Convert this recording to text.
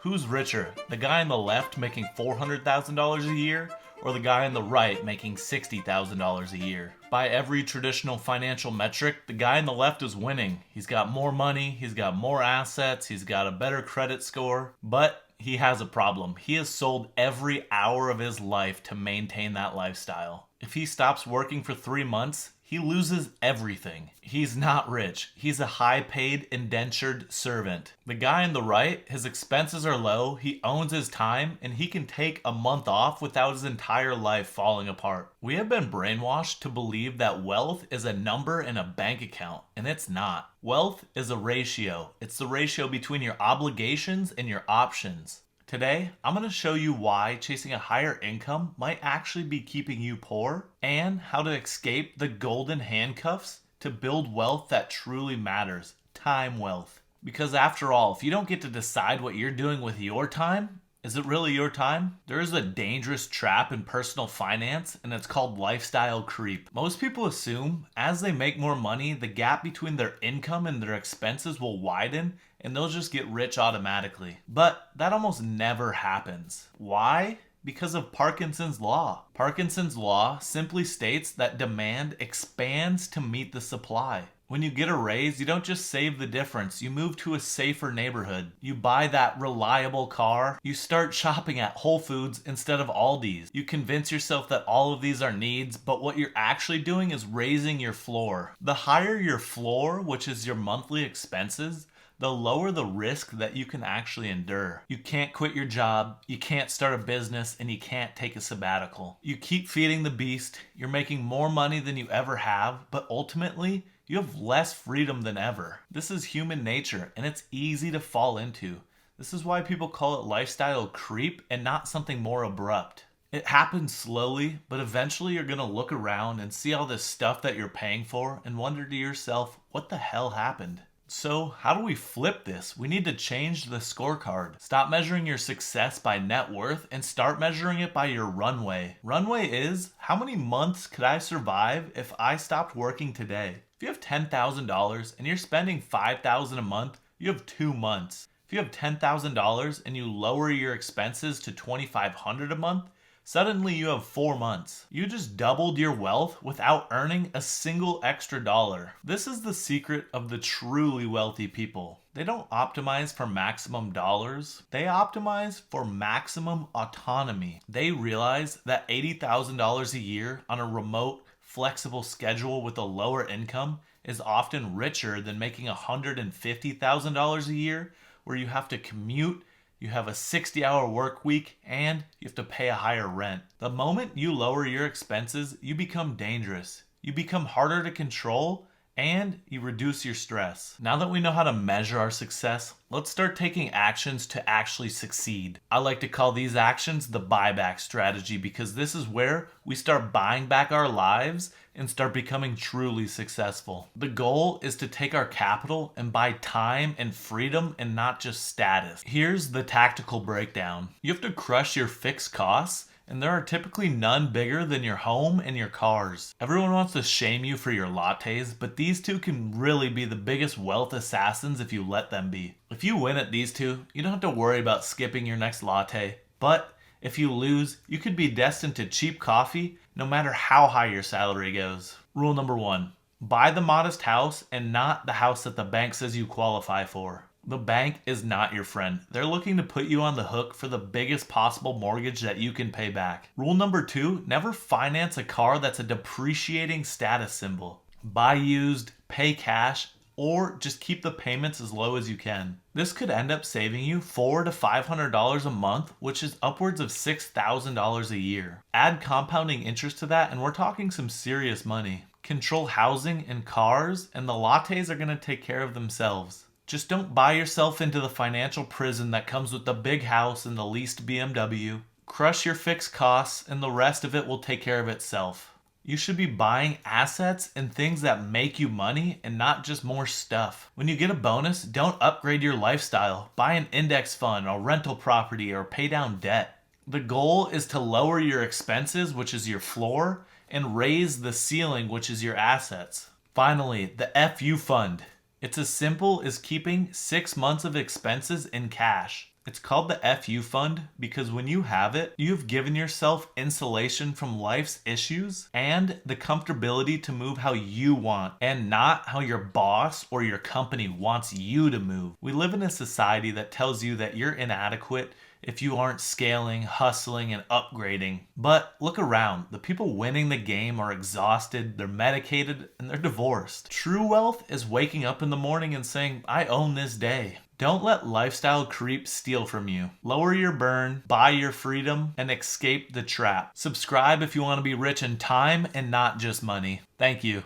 Who's richer, the guy on the left making $400,000 a year, or the guy on the right making $60,000 a year? By every traditional financial metric, the guy on the left is winning. He's got more money, he's got more assets, he's got a better credit score, but he has a problem. He has sold every hour of his life to maintain that lifestyle. If he stops working for 3 months, he loses everything. He's not rich. He's a high-paid, indentured servant. The guy on the right, his expenses are low, he owns his time, and he can take a month off without his entire life falling apart. We have been brainwashed to believe that wealth is a number in a bank account, and it's not. Wealth is a ratio. It's the ratio between your obligations and your options. Today, I'm going to show you why chasing a higher income might actually be keeping you poor, and how to escape the golden handcuffs to build wealth that truly matters, time wealth. Because after all, if you don't get to decide what you're doing with your time, is it really your time? There is a dangerous trap in personal finance, and it's called lifestyle creep. Most people assume as they make more money, the gap between their income and their expenses will widen, and they'll just get rich automatically. But that almost never happens. Why? Because of Parkinson's law. Parkinson's law simply states that demand expands to meet the supply. When you get a raise, you don't just save the difference. You move to a safer neighborhood. You buy that reliable car. You start shopping at Whole Foods instead of Aldi's. You convince yourself that all of these are needs, but what you're actually doing is raising your floor. The higher your floor, which is your monthly expenses, the lower the risk that you can actually endure. You can't quit your job, you can't start a business, and you can't take a sabbatical. You keep feeding the beast, you're making more money than you ever have, but ultimately, you have less freedom than ever. This is human nature, and it's easy to fall into. This is why people call it lifestyle creep and not something more abrupt. It happens slowly, but eventually you're gonna look around and see all this stuff that you're paying for and wonder to yourself, what the hell happened? So how do we flip this? We need to change the scorecard. Stop measuring your success by net worth and start measuring it by your runway. Runway is, how many months could I survive if I stopped working today? If you have $10,000 and you're spending $5,000 a month, you have 2 months. If you have $10,000 and you lower your expenses to $2,500 a month, suddenly you have 4 months. You just doubled your wealth without earning a single extra dollar. This is the secret of the truly wealthy people. They don't optimize for maximum dollars. They optimize for maximum autonomy. They realize that $80,000 a year on a remote, flexible schedule with a lower income is often richer than making $150,000 a year where you have to commute, you have a 60-hour work week, and you have to pay a higher rent. The moment you lower your expenses, you become dangerous. You become harder to control, and you reduce your stress. Now that we know how to measure our success, let's start taking actions to actually succeed. I like to call these actions the buyback strategy because this is where we start buying back our lives and start becoming truly successful. The goal is to take our capital and buy time and freedom and not just status. Here's the tactical breakdown. You have to crush your fixed costs, and there are typically none bigger than your home and your cars. Everyone wants to shame you for your lattes, but these two can really be the biggest wealth assassins if you let them be. If you win at these two, you don't have to worry about skipping your next latte, but if you lose, you could be destined to cheap coffee no matter how high your salary goes. Rule number 1, buy the modest house and not the house that the bank says you qualify for. The bank is not your friend. They're looking to put you on the hook for the biggest possible mortgage that you can pay back. Rule number 2, never finance a car that's a depreciating status symbol. Buy used, pay cash, or just keep the payments as low as you can. This could end up saving you $400 to $500 a month, which is upwards of $6,000 a year. Add compounding interest to that, and we're talking some serious money. Control housing and cars, and the lattes are gonna take care of themselves. Just don't buy yourself into the financial prison that comes with the big house and the leased BMW. Crush your fixed costs, and the rest of it will take care of itself. You should be buying assets and things that make you money and not just more stuff. When you get a bonus, don't upgrade your lifestyle. Buy an index fund, a rental property, or pay down debt. The goal is to lower your expenses, which is your floor, and raise the ceiling, which is your assets. Finally, the FU fund. It's as simple as keeping 6 months of expenses in cash. It's called the FU Fund because when you have it, you've given yourself insulation from life's issues and the comfortability to move how you want and not how your boss or your company wants you to move. We live in a society that tells you that you're inadequate if you aren't scaling, hustling, and upgrading. But look around. The people winning the game are exhausted, they're medicated, and they're divorced. True wealth is waking up in the morning and saying, I own this day. Don't let lifestyle creep steal from you. Lower your burn, buy your freedom, and escape the trap. Subscribe if you want to be rich in time and not just money. Thank you.